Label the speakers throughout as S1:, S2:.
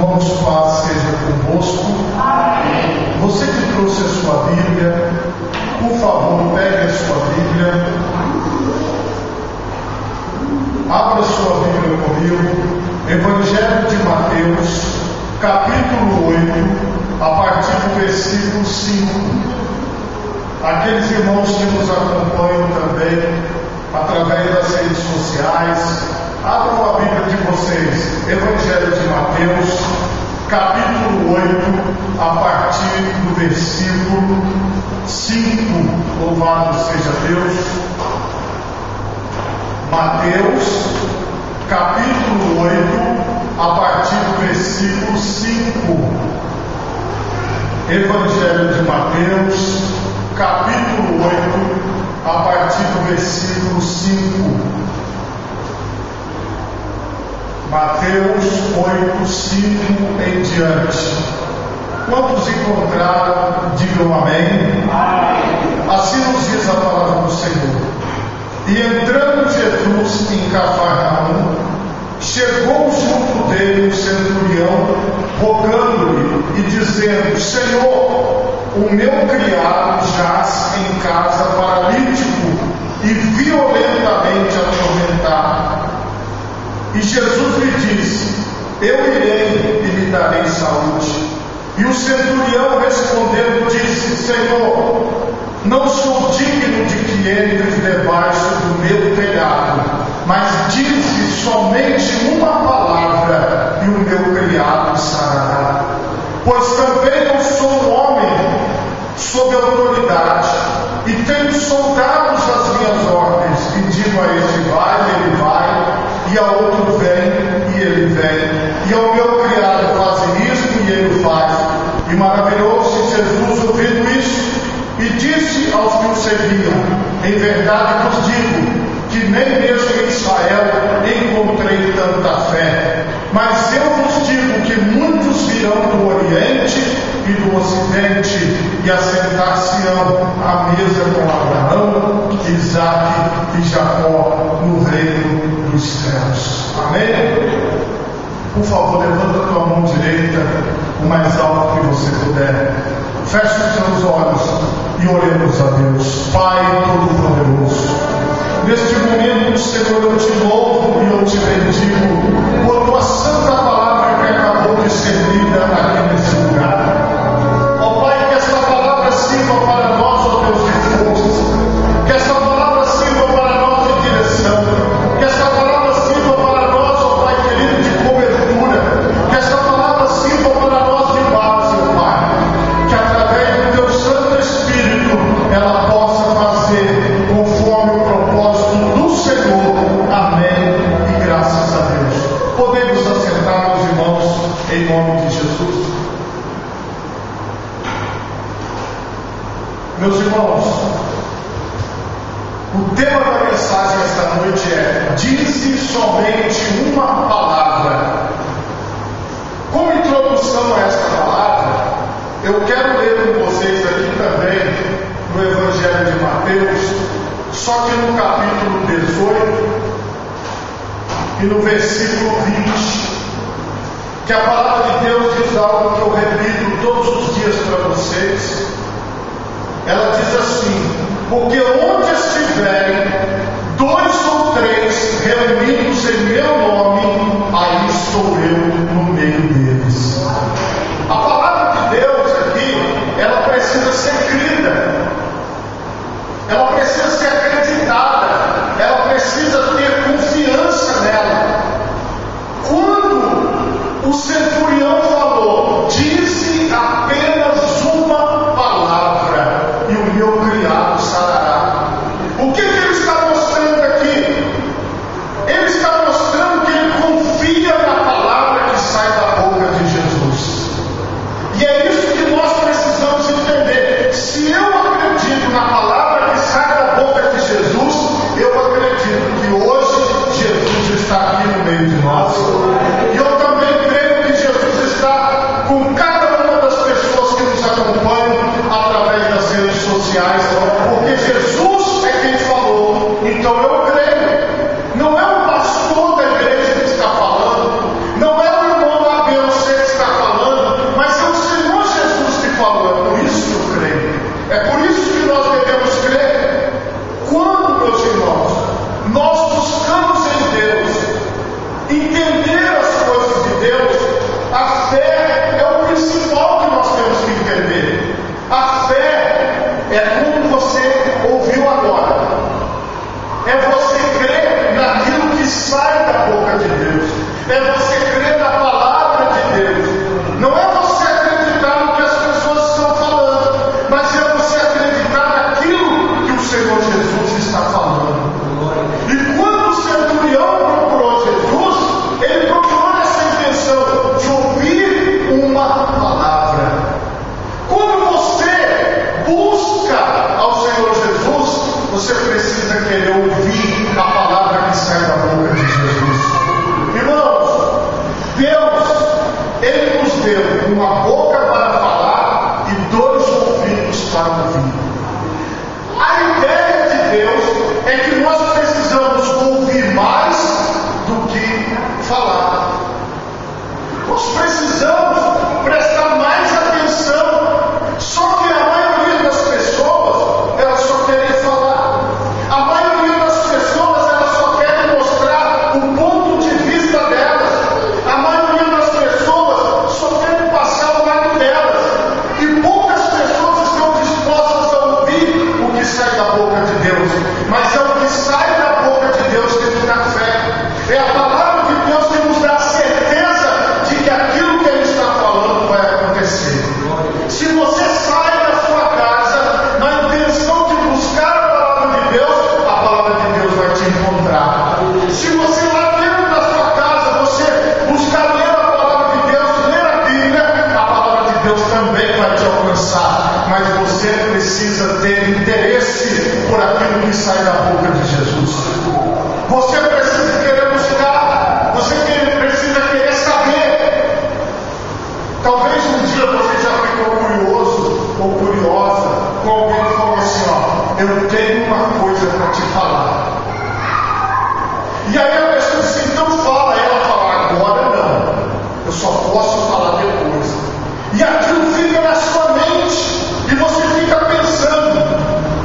S1: irmãos, paz seja convosco. Amém. Você que trouxe a sua Bíblia, por favor, pegue a sua Bíblia. Abra sua Bíblia comigo. Evangelho de Mateus, capítulo 8, a partir do versículo 5. Aqueles irmãos que nos acompanham também através das redes sociais, abram a Bíblia de vocês. Evangelho de Mateus, capítulo 8, a partir do versículo 5. Louvado seja Deus. Mateus, capítulo 8, a partir do versículo 5. Evangelho de Mateus, capítulo 8, a partir do versículo 5. Mateus 8, 5 em diante. Quantos encontraram, digam amém. Assim nos diz a palavra do Senhor. E entrando Jesus em Cafarnaum, chegou junto dele um centurião, rogando-lhe e dizendo: Senhor, o meu criado jaz em casa paralítico e violentamente atormentado. E Jesus lhe disse: Eu irei e lhe darei saúde. E o centurião respondendo disse: Senhor, não sou digno de que entres debaixo do meu telhado, mas dize somente uma palavra e o meu criado sarará. Pois também não sou um homem sob autoridade, e tenho soldados às minhas ordens, e digo a este vai, e ele vai, e a outro vem, e ele vem, e ao meu criado faze isto, e ele faz. E maravilhou-se Jesus ouvindo isso, e disse aos que o seguiam: Em verdade vos digo, que nem mesmo em Israel encontrei tanta fé. Mas eu vos digo que muitos virão do Oriente e do Ocidente e assentar-se-ão à mesa com Abraão, Isaque e Jacó no reino dos céus. Amém? Por favor, levanta a tua mão direita o mais alto que você puder. Feche os seus olhos e oremos a Deus. Pai Todo-Poderoso, neste momento, Senhor, eu te louvo e eu te bendigo por tua santa palavra que acabou de ser lida aqui nesse lugar. Ó Pai, que esta palavra sirva para nós, ó Deus de forças, que esta palavra sirva para nós de direção, que esta palavra sirva para nós, ó Pai querido, de cobertura, que esta palavra sirva para nós de base, ó Pai, que através do teu Santo Espírito ela possa fazer conforme o propósito do Senhor. Amém e graças a Deus. Podemos assentar, meus irmãos, em nome de Jesus. Meus irmãos, o tema da mensagem esta noite é: dize somente uma palavra. Como introdução a esta palavra, eu quero ler com vocês aqui também no Evangelho de Mateus, só que no capítulo 18 e no versículo 20, que a palavra de Deus diz algo que eu repito todos os dias para vocês. Ela diz assim: porque onde estiverem 2 ou 3 reunidos em meu nome, aí estou eu no meio deles. A palavra de Deus aqui, ela precisa ser crida, ela precisa ser acreditada, ela precisa ter confiança nela. Quando o centurião falou: disse apenas uma palavra e o meu criado sarará, o que ele está mostrando aqui? Ele está mostrando que ele confia na palavra que sai da boca de Jesus. boca para falar e 2 ouvidos para ouvir. A ideia de Deus é que nós precisamos ouvir mais do que falar. Nós precisamos prestar mais atenção. Só que a maioria das pessoas, elas só querem falar. A maioria das pessoas, elas só querem mostrar o ponto de vista delas. A maioria das pessoas só querem passar o lado delas. E poucas pessoas estão dispostas a ouvir o que sai da boca de Deus. Mas é o que sai da boca de Deus que nos dá fé. É a palavra de Deus que nos dá a certeza de que aquilo que Ele está falando vai acontecer. Se você sai da sua casa na intenção de buscar a palavra de Deus vai te encontrar. Se você lá dentro da sua casa, você buscar ler a palavra de Deus, ler a Bíblia, a palavra de Deus também vai te alcançar. Mas você precisa ter interesse por aquilo que sai da boca de Jesus. Você precisa querer buscar, você precisa querer saber. Talvez um dia você já ficou curioso ou curiosa com alguém que falou assim: ó, eu tenho uma coisa para te falar. E aí a pessoa diz: então fala. Ela fala: agora não, eu só posso falar depois. E aquilo fica na sua mente e você fica pensando: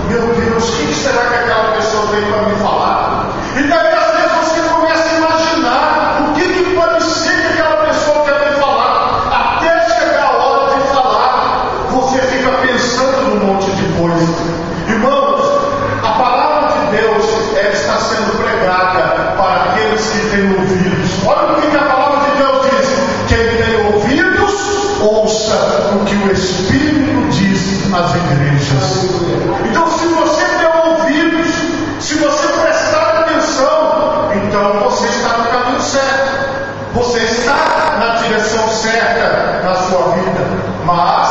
S1: meu Deus, o que será que aquela pessoa tem para me falar? E daí às vezes você começa a imaginar o que pode ser que aquela pessoa quer me falar. Até chegar a hora de falar, você fica pensando num monte de coisa. Irmãos, a palavra de Deus está sendo pregada para aqueles que têm ouvidos. Olha o que a palavra de Deus diz: quem tem ouvidos, ouça o que o Espírito diz às igrejas. Então, se você tem ouvidos, se você prestar atenção, então você está no caminho certo. Você está na direção certa na sua vida. Mas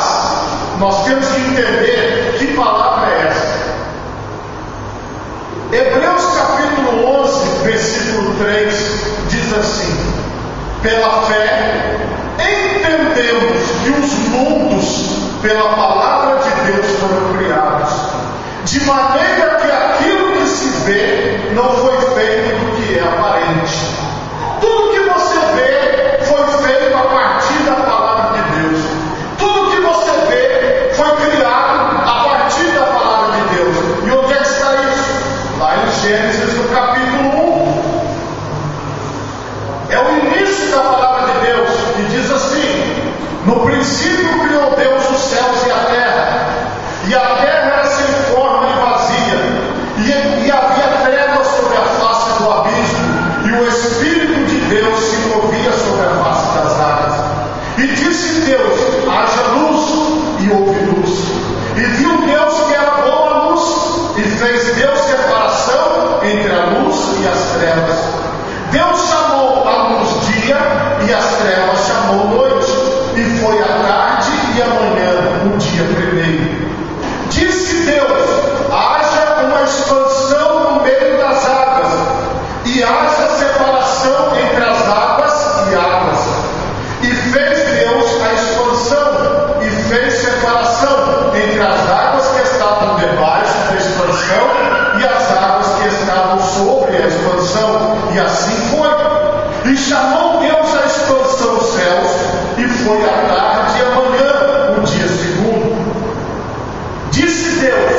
S1: nós temos que entender que palavra é essa. Hebreus capítulo 11, versículo 3 diz assim: pela fé entendemos que os mundos pela palavra de Deus foram criados, de maneira que aquilo que se vê não foi feito do que é aparente. Tudo que você vê foi feito a partir da palavra de Deus. Tudo que você vê foi criado a partir da palavra de Deus. E onde é que está isso? Lá em Gênesis, no capítulo 1. É o início da palavra de Deus, que diz assim: no princípio criou Deus os céus e a terra era sem forma e vazia, e havia trevas sobre a face do abismo, e o Espírito de Deus se movia sobre a face das águas. E disse Deus: haja luz, e houve luz. E viu Deus que era boa a luz, e fez Deus separação entre a luz e as trevas. Deus chamou a luz dia, e as trevas chamou noite, e foi a tarde e a manhã, o dia primeiro. Disse Deus: haja uma expansão no meio das águas, e haja separação entre as águas e águas. E fez Deus a expansão, e fez separação entre as águas que estavam debaixo da expansão e as águas que estavam sobre a expansão. E assim foi. E chamou Deus a expansão céus, e foi a tarde e a manhã, o dia segundo. Disse Deus: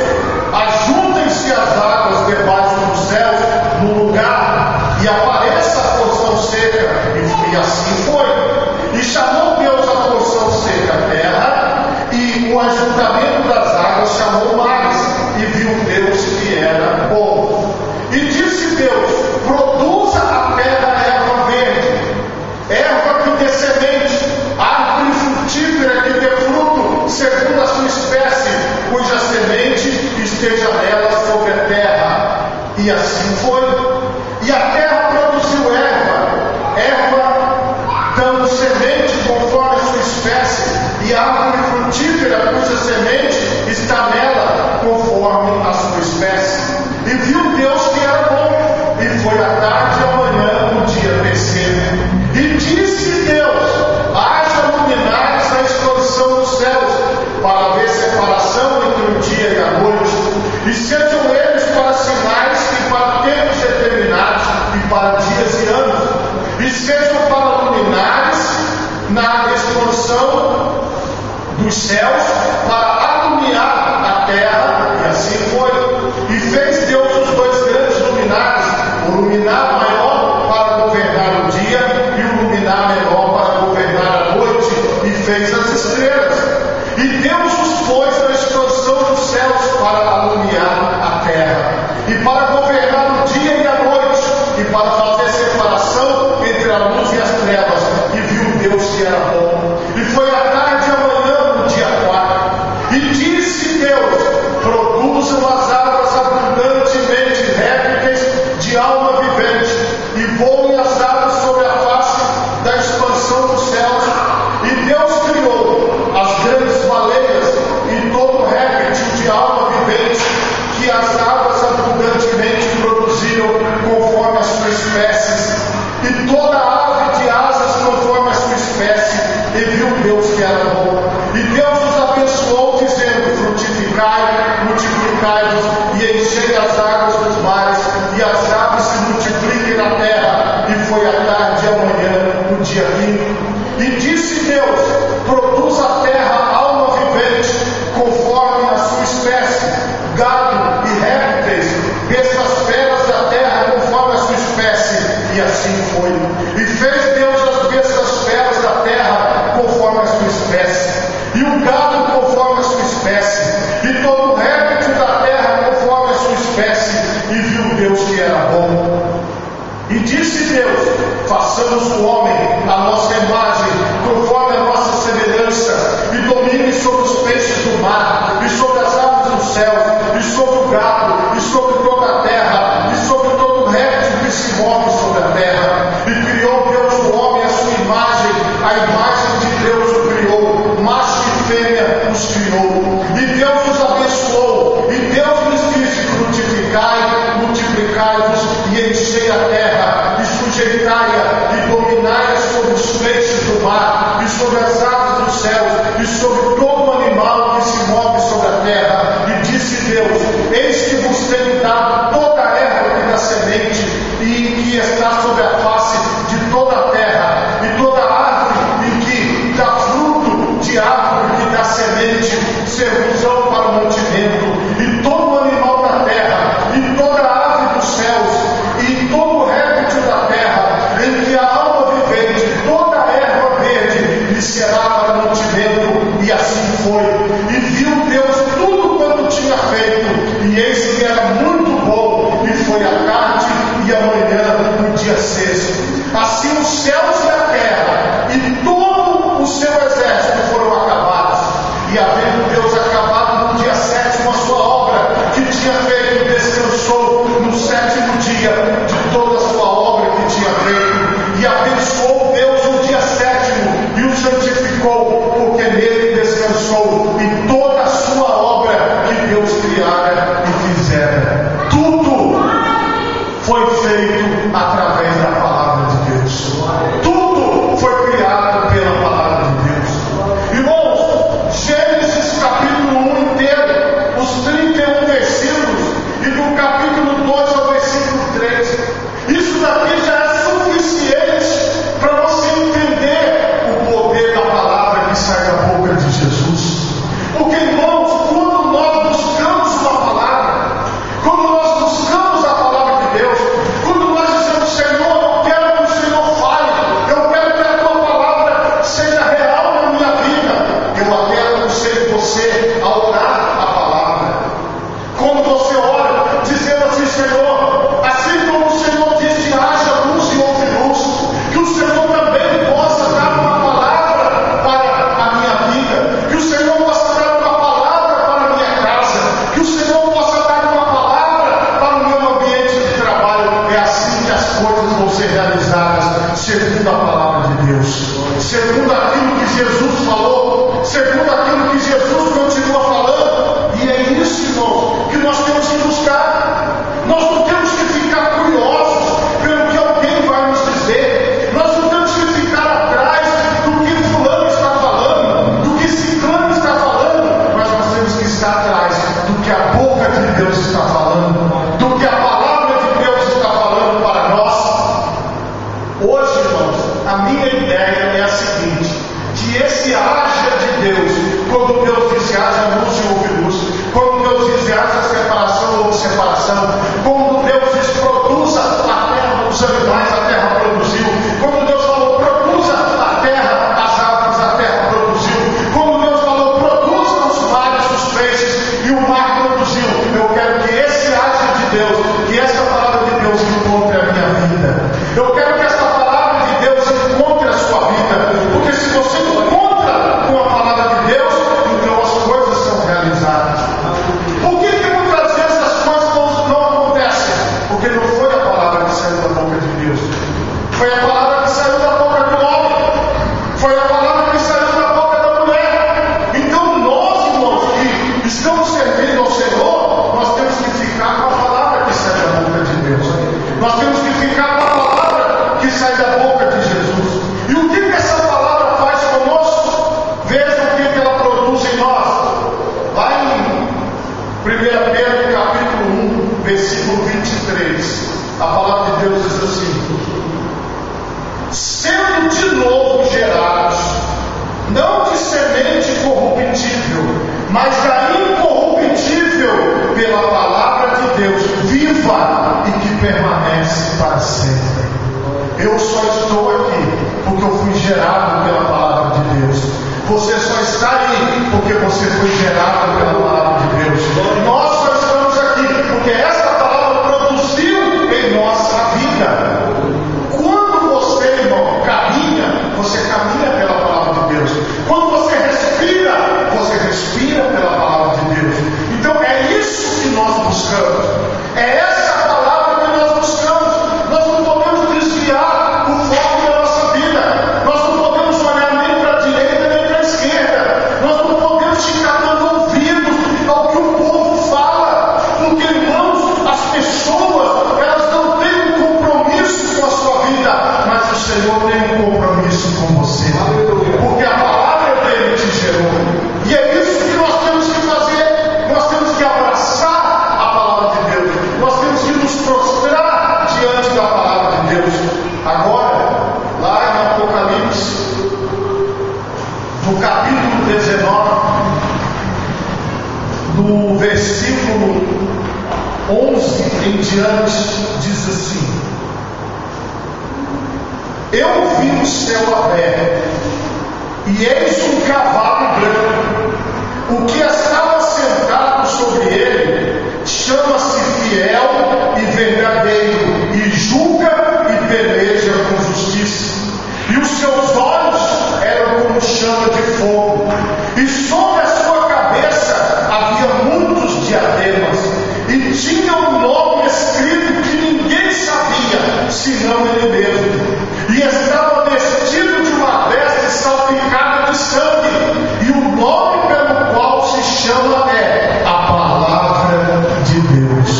S1: ajuntem-se as águas debaixo dos céus no lugar, e apareça a porção seca. E assim foi. E chamou Deus a porção seca a terra, e o ajuntamento das águas chamou mares. E viu Deus que era bom. E disse Deus: produza a terra erva verde, erva que dê semente, árvore frutífera que dê fruto segundo a sua espécie, cuja semente esteja nela sobre a terra. E assim foi. E a terra produziu erva dando semente conforme a sua espécie, e árvore frutífera cuja semente está nela conforme a sua espécie. E viu Deus que era bom, e foi a tarde e a manhã, o dia terceiro. E disse Deus: haja luminares na expansão e sejam eles para sinais e para tempos determinados e para dias e anos, e sejam para luminares na expansão dos céus, para alumiar a terra, e assim foi. E fez Deus os dois grandes luminares, o luminar maior para governar o dia e o luminar menor para governar a noite, e fez as estrelas. E Deus os pôs na expansão dos céus para alumiar a terra, e para governar o dia e a noite, e para fazer separação entre a luz e as trevas. E viu Deus que era bom. E foi a tarde e a manhã no dia 4. E disse Deus: produzam as águas abundantemente répteis de alma vivente, e voem as aves sobre a face da expansão dos céus. E Deus criou as grandes baleias e todo réptil de alma vivente que as águas abundantemente produziram conforme as suas espécies, e toda ave de asas conforme a sua espécie. E viu Deus que era bom. E Deus os abençoou, dizendo: frutificai, multiplicai-vos e enchei as águas dos mares, e as aves se multipliquem na terra. E foi a tarde e a manhã no dia 5. E disse Deus: produz a terra alma vivente, conforme a sua espécie, gado e répteis, bestas feras da terra, conforme a sua espécie. E assim foi. E fez Deus as bestas feras da terra, conforme a sua espécie, e o gado conforme a sua espécie, e todo réptil da terra conforme a sua espécie. E viu Deus que era bom. E disse Deus: façamos o homem à nossa imagem, conforme a nossa semelhança, e domine sobre os peixes do mar, e sobre as aves do céu, e sobre o gado, e sobre toda a terra, e sobre todo réptil que se move sobre a terra. E criou Deus o homem à sua imagem, a imagem de Deus o criou, macho e fêmea os criou. E Deus os abençoou, e Deus lhes disse: frutificai, multiplicai-vos e enchei a terra, e sujeitai-a, e dominai-a sobre os peixes do mar, e sobre as aves dos céus, e sobre todo animal que se move sobre a terra. E disse Deus: eis que vos tenho dado toda a erva que dá semente, e que está sobre a face de toda a terra, e toda árvore em que dá fruto de árvore que dá semente, servos-ão para o mantimento, e todo animal da terra, e toda ave dos céus, e todo réptil da terra, em que a alma vivente, toda a erva verde, lhe será para mantimento. E assim foi. E viu Deus tudo quanto tinha feito, e eis que era muito bom. E foi a tarde e a manhã no dia 6. Assim os céus e a terra e todo o seu exército foram acabados. E havendo Deus acabado no dia 7º a sua obra que tinha feito, descansou no 7º dia de toda a sua obra que tinha feito. E abençoou Deus o dia 7º e o santificou, porque nele descansou e toda a sua obra que Deus criara e fizera. Tudo foi feito através da palavra de Deus. Tudo foi criado pela palavra de Deus. Irmãos, Gênesis capítulo 1 inteiro, os 31 versículos, e do capítulo 2 ao versículo 3. Isso daqui já é suficiente para você entender o poder da palavra que sai da boca de Jesus. Porque, irmãos, quando nós buscamos uma palavra, quando nós buscamos a palavra de Deus, quando nós dizemos: Senhor, eu quero que o Senhor fale, eu quero que a tua palavra seja real na minha vida, eu até aconselho você a orar a palavra. Quando você ora, dizendo assim: Senhor, assim como o Senhor disse: haja luz e houve luz, que o Senhor também possa dar uma palavra para a minha vida, que o Senhor possa dar uma palavra para a minha casa, que o Senhor possa dar uma palavra para o meu ambiente de trabalho. É assim que as coisas vão ser realizadas, segundo a palavra de Deus, segundo aquilo que Jesus falou, segundo aquilo que Jesus continua falando. E é isso, irmãos, que nós temos que buscar. Nós não temos que ficar curiosos pelo que alguém vai nos dizer. Nós não temos que ficar atrás do que fulano está falando, do que ciclano está falando, mas nós temos que estar atrás do que a boca de Deus versículo 23, a palavra de Deus diz assim: sendo de novo gerados, não de semente corruptível, mas da incorruptível, pela palavra de Deus, viva e que permanece para sempre. Eu só estou aqui porque eu fui gerado pela palavra de Deus. Você só está aí porque você foi gerado pela palavra de Deus. Nós só estamos aqui porque essa palavra produziu em nossa vida. Quando você, irmão, caminha, você caminha pela palavra de Deus. Quando você respira pela palavra de Deus. Então é isso que nós buscamos. É essa palavra que nós buscamos. Nós não podemos desviar o foco da nossa vida. Nós não podemos olhar nem para a direita nem para a esquerda. Nós não podemos ficar dando ouvidos ao que o povo fala. Porque, irmãos, as pessoas, elas não têm um compromisso com a sua vida, mas o Senhor tem um compromisso com você. Porque a palavra dele te gerou. E é isso que nós temos que fazer. Nós temos que abraçar a palavra de Deus. Nós temos que nos prostrar diante da palavra de Deus. Agora, lá em Apocalipse, no capítulo 19, no versículo 11 em diante, diz assim: eu vi o céu aberto, e eis um cavalo branco. O que estava sentado sobre ele chama-se Fiel e Verdadeiro, e julga e peleja com justiça. E os seus olhos eram como chama de fogo, e sobre a sua cabeça havia muitos diademas, e tinha um nome escrito que ninguém sabia, senão ele mesmo. E estava vestido de uma veste salpicada de sangue, e o nome pelo qual se chama é a Palavra de Deus.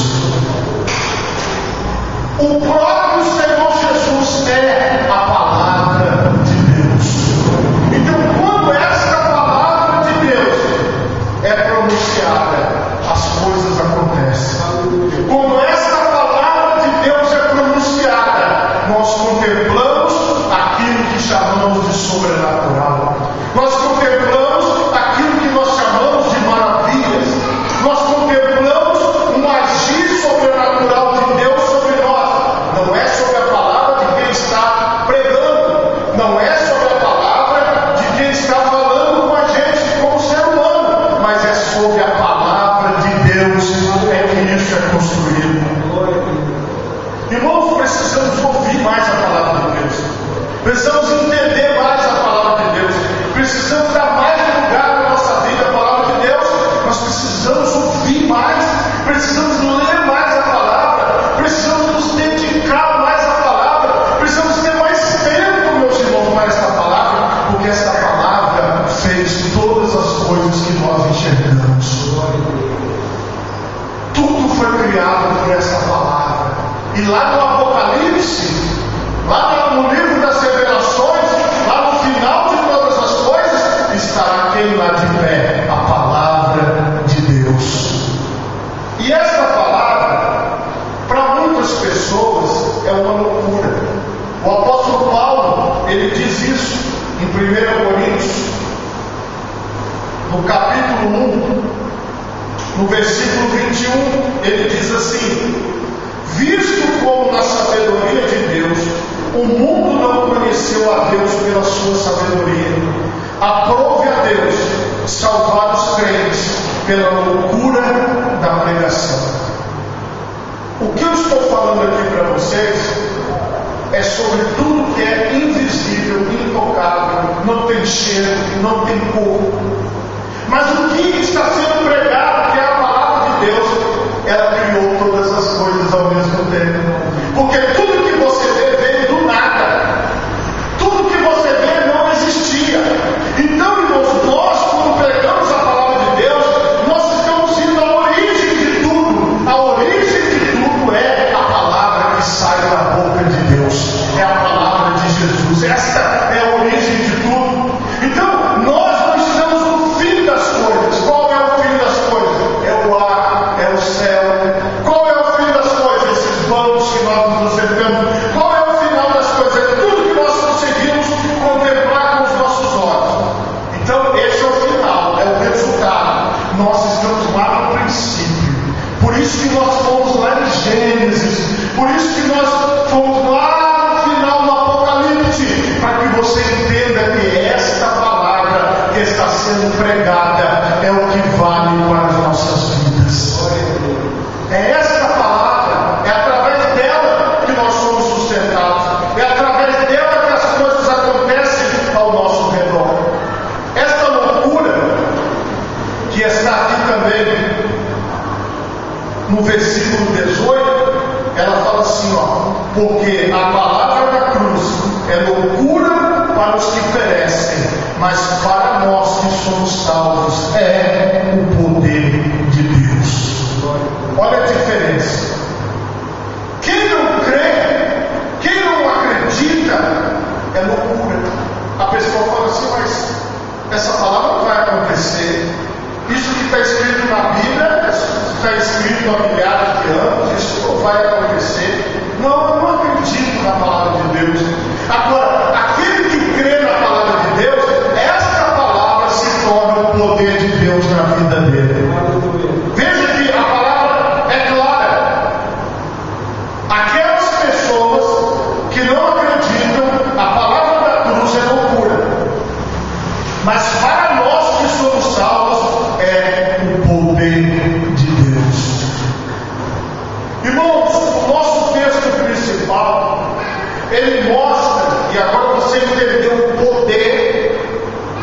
S1: O próprio Senhor Jesus é a Palavra de Deus. Então, quando esta Palavra de Deus é pronunciada, as coisas acontecem. Quando esta Palavra de Deus é pronunciada, nós contemplamos aquilo que chamamos de sobrenatural. Nós contemplamos aquilo que nós chamamos de maravilhas. Nós contemplamos um agir sobrenatural de Deus sobre nós. Não é sobre a palavra de quem está pregando, não é sobre a palavra de quem está falando com a gente como ser humano, mas é sobre a palavra de Deus é que isso é construído. Irmãos, precisamos ouvir mais a palavra de Deus. Precisamos entender mais a palavra de Deus. Precisamos dar mais lugar na nossa vida à palavra de Deus. Nós precisamos ouvir mais. Precisamos ler mais a palavra. Precisamos nos dedicar mais à palavra. Precisamos ter mais tempo, meus irmãos, para esta palavra. Porque esta palavra fez todas as coisas que nós enxergamos. Tudo foi criado por esta palavra. E lá no Apocalipse, lá no livro das Revelações, lá no final de todas as coisas, estará quem lá de pé? A palavra de Deus. E esta palavra, para muitas pessoas, é uma loucura. O apóstolo Paulo, ele diz isso em 1 Coríntios, no capítulo 1, no versículo 21, ele diz assim: visto como na sabedoria de Deus o mundo não conheceu a Deus pela sua sabedoria, aprove a Deus salvar os crentes pela loucura da pregação. O que eu estou falando aqui para vocês é sobre tudo que é invisível, intocável, não tem cheiro, não tem cor. Mas o que está sendo pregado, que é a palavra de Deus, ela criou todas as coisas ao mesmo tempo. Porque tudo que você vê veio do nada. Tudo que você vê não existia. Então, irmãos, nós, quando pregamos a palavra de Deus, nós estamos indo à origem de tudo. A origem de tudo é a palavra que sai da boca de Deus. É a palavra de Jesus. Esta é a origem de tudo. Então, nós não estamos nós estamos lá no princípio. Por isso que nós fomos lá em Gênesis, por isso que nós fomos lá no final do Apocalipse, para que você entenda que esta palavra que está sendo pregada é o que vale para as nossas vidas. É esta palavra, é através dela que nós somos sustentados, é através dela que as coisas acontecem ao nosso redor. Esta loucura que está aqui também no versículo 18, ela fala assim, porque a palavra da cruz é loucura para os que perecem, mas para nós que somos salvos é o poder de Deus. Olha a diferença. Quem não crê, quem não acredita, é loucura. A pessoa fala assim, mas essa palavra não vai acontecer. Isso que está escrito na Bíblia, está escrito há milhares de anos, isso não vai acontecer. Não, eu não acredito na palavra de Deus. Agora, aquele que crê na palavra de Deus, esta palavra se torna o poder de Deus na vida dele. Veja que a palavra é clara. Aquelas pessoas que não acreditam, a palavra da cruz é loucura. Mas para nós que somos salvos, é o poder de Deus. Irmãos, o nosso texto principal, ele mostra, e agora você entendeu o poder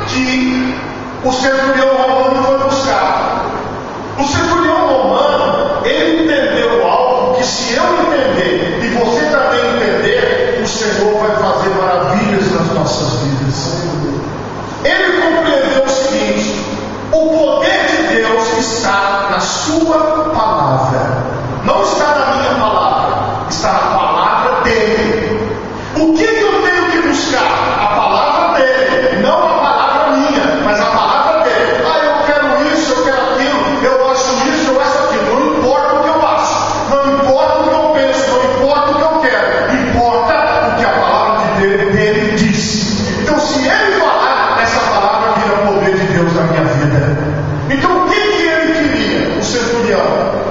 S1: que o centurião romano foi buscar. O centurião romano, ele entendeu algo que, se eu entender e você também entender, o Senhor vai fazer maravilhas nas nossas vidas. Ele compreendeu o seguinte: o poder de Deus está na sua palavra, não está na minha palavra, está na palavra dele. O que eu tenho que buscar? A palavra dele, não a palavra minha, mas a palavra dele. Eu quero isso, eu quero aquilo, eu acho isso, eu acho aquilo. Não importa o que eu acho, não importa o que eu penso, não importa o que eu quero, importa o que a palavra dele diz. Então, se ele falar, essa palavra vira poder de Deus na minha vida. Então, o que ele queria?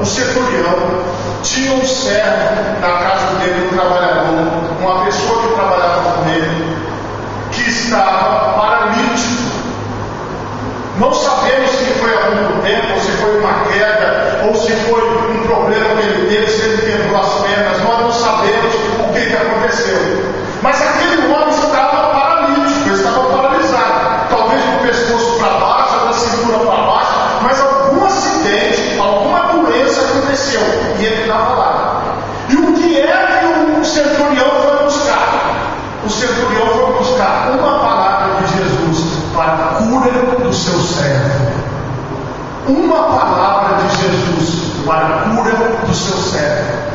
S1: O centurião tinha um servo na casa dele, um trabalhador, uma pessoa que trabalhava com ele, que estava paralítico. Não sabemos se foi há muito tempo, ou se foi uma queda, ou se foi um problema que ele teve, se ele quebrou as pernas. Nós não sabemos o que aconteceu. Mas aquele homem estava paralítico, ele estava paralisado, talvez do pescoço para baixo, da cintura para baixo, mas algum acidente, alguma doença aconteceu e ele estava lá. E o que é que o centurião foi buscar? O centurião foi buscar uma palavra de Jesus para a cura do seu servo. Uma palavra de Jesus para a cura do seu servo.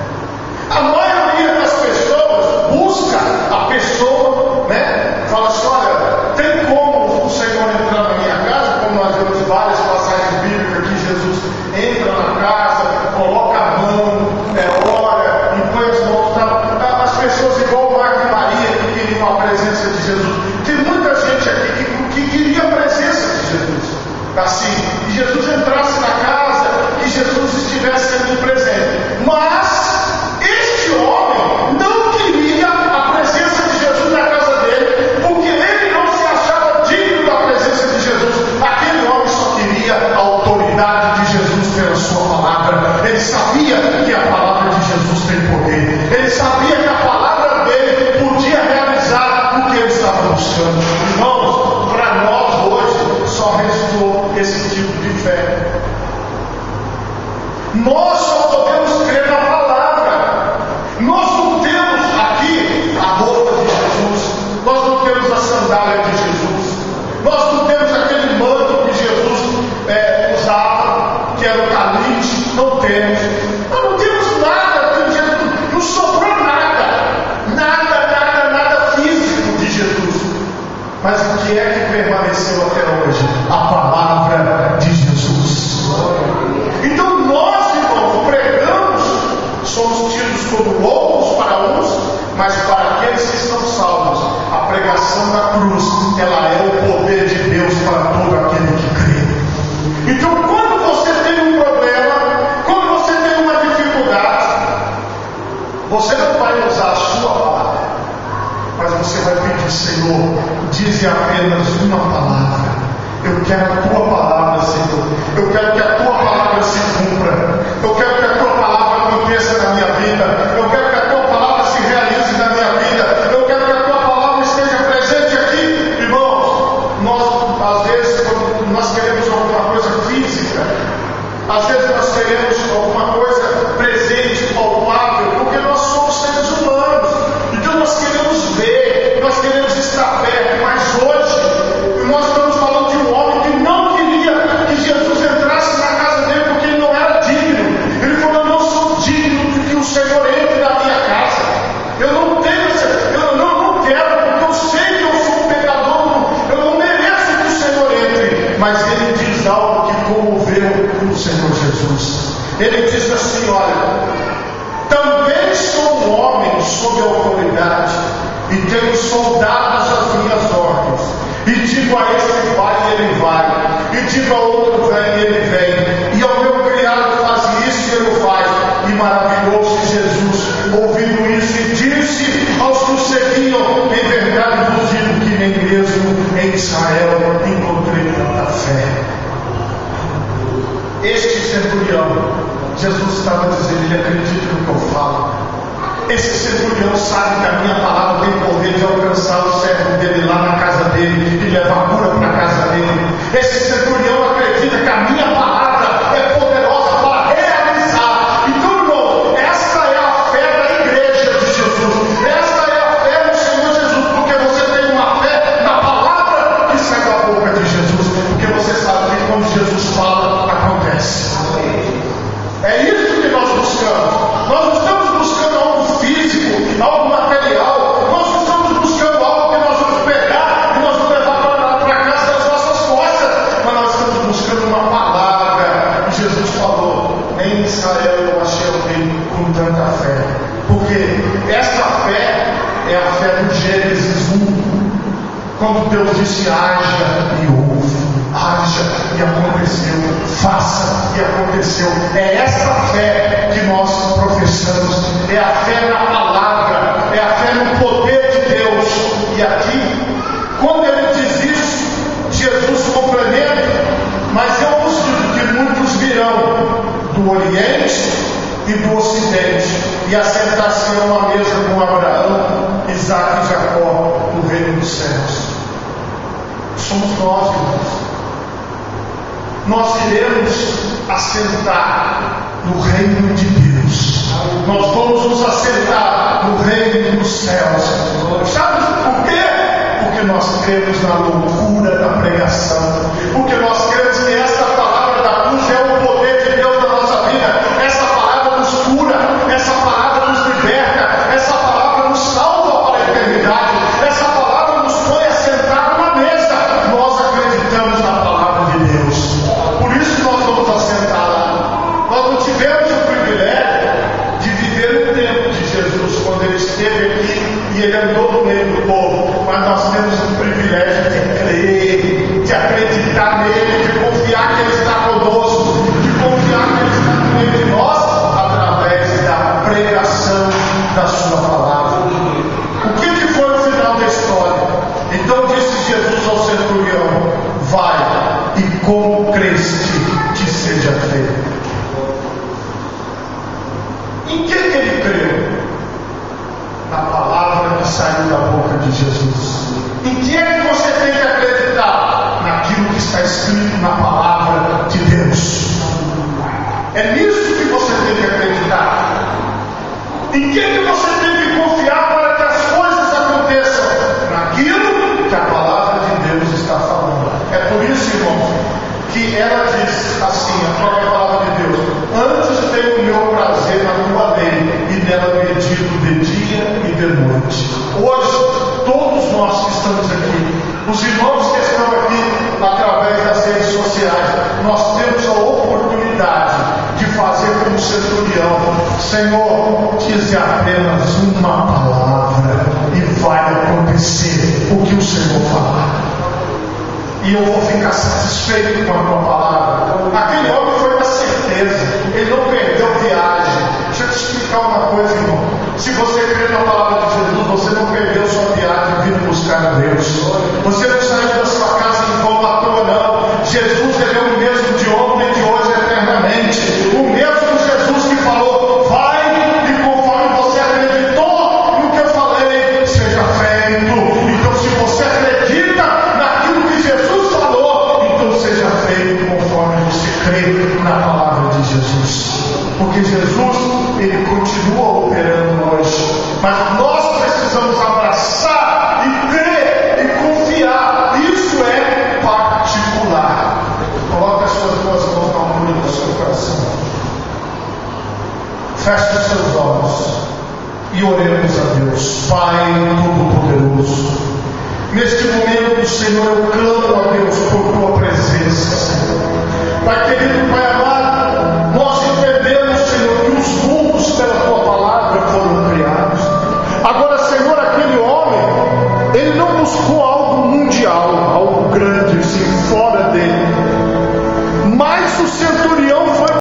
S1: A maioria das pessoas busca a pessoa, fala assim: olha, tem como o Senhor entrar na minha casa? Como nós vemos várias passagens bíblicas que Jesus entra na casa, coloca a mão, ora, impõe as mãos. As pessoas, igual Marta e Maria, que queriam a presença de Jesus. Tem muita gente aqui que queria a presença de Jesus. Assim, que Jesus entrasse na casa, que Jesus estivesse ali presente. Mas este homem não queria a presença de Jesus na casa dele, porque ele não se achava digno da presença de Jesus. Aquele homem só queria a autoridade de Jesus pela sua palavra. Ele sabia que a palavra de Jesus tem poder. Ele sabia que a palavra dele podia realizar o que ele estava buscando. Irmãos, para nós hoje só restou esse tipo de fé. Nós só podemos crer na palavra. Nós não temos aqui a roupa de Jesus, nós não temos a sandália de Jesus, nós não temos aquele manto que Jesus usava, que era o talite. Não temos. Nós não temos nada de Jesus, não sobrou nada físico de Jesus. Mas o que é que permaneceu até hoje? A palavra de Jesus. Então nós, irmãos, pregamos mas ele diz algo que comoveu o Senhor Jesus. Ele diz assim: olha, também sou um homem sob autoridade, e tenho soldados às minhas ordens, e digo a este vai e ele vai, e digo a outro vem e ele vem, e ao meu criado faz isso e ele o faz. E maravilhou-se Jesus ouvindo isso, e disse aos que o seguiam: em verdade vos digo que nem mesmo em Israel encontrei tanta fé. Este centurião, Jesus estava dizendo, ele acredita no que eu falo. Esse centurião sabe que a minha palavra tem poder de alcançar o servo dele lá na casa dele e levar a cura para a casa dele. Esse centurião acredita que a minha palavra é poderosa para realizar. Então, irmão, esta é a fé da igreja de Jesus. Esta é a fé no Senhor Jesus, porque você tem uma fé na palavra que sai da boca de Jesus, porque você sabe que quando Jesus fala, acontece. É isso que nós buscamos. Nós não estamos buscando algo físico, algo material. Nós não estamos buscando algo que nós vamos pegar e nós vamos levar para casa das nossas costas, mas nós estamos buscando uma palavra. E Jesus falou: nem em Israel eu achei alguém com tanta fé. Porque essa fé é a fé do Gênesis 1, quando Deus disse: haja e houve. Haja e aconteceu, faça e aconteceu. É esta fé que nós professamos, é a fé na palavra, é a fé no poder de Deus. E aqui, quando ele diz isso, Jesus complementa: mas eu vos digo que muitos virão do Oriente e do Ocidente e assentar-se-ão à mesa com Abraão, Isaque e Jacó no reino dos céus. Somos nós, irmãos. Nós iremos assentar no reino de Deus. Nós vamos nos assentar no reino dos céus. Sabe por quê? Porque nós cremos na loucura da pregação. Porque nós cremos que essa palavra da cruz é o poder de Deus na nossa vida. Essa palavra nos cura, essa palavra nos liberta, essa palavra nos salva para a eternidade, essa palavra nos põe a sentar numa mesa. Nós acreditamos na palavra de Deus. Por isso nós vamos assentar lá. Nós não tivemos o privilégio de viver o tempo de Jesus, quando ele esteve aqui e ele andou no meio do povo, mas nós temos o privilégio de crer, de acreditar nele, de confiar que ele está conosco, de confiar que ele está no meio de nós, através da pregação da sua palavra. O que foi o final da história? Então disse Jesus ao centurião: vai, e como creste, te seja feito. Em que ele creu? Na palavra que saiu da boca de Jesus. Em que é que você tem que acreditar? Naquilo que está escrito na palavra de Deus. É nisso que você tem que acreditar. Em que você tem que confiar para que as coisas aconteçam? Naquilo que a palavra de Deus está falando. É por isso, irmão, que ela diz assim, a própria palavra de Deus: antes tenho o meu prazer na tua lei, e nela medito de dia e de noite. Hoje, todos nós que estamos aqui, os irmãos que estão aqui através das redes sociais, nós temos a oportunidade de fazer como o centurião: Senhor, dize apenas uma palavra e vai acontecer o que o Senhor falar. E eu vou ficar satisfeito com a tua palavra. Aquele homem foi na certeza, ele não perdeu viagem. Deixa eu te explicar uma coisa, irmão. Se você crê na palavra de Jesus, você não perdeu sua viagem vindo buscar a Deus. Você não saiu da sua casa em vão à toa, não. Jesus, ele é o mesmo de ontem, de hoje, eternamente. O mesmo Jesus que falou: vai, e conforme você acreditou no que eu falei, seja feito. Então, se você acredita naquilo que Jesus falou, então seja feito conforme você crê na palavra de Jesus. Porque Jesus, ele continua operando hoje, mas nós precisamos abraçar e crer e confiar. Isso é particular. Coloque as suas duas mãos na altura do seu coração. Feche os seus olhos e oremos a Deus. Pai Todo-Poderoso, Neste momento, Senhor, eu clamo a Deus por tua presença, Senhor. Pai querido, Pai amado, nós entendemos, Senhor, que os mundos pela tua palavra foram criados. Agora, Senhor, aquele homem, ele não buscou algo mundial, algo grande, assim, fora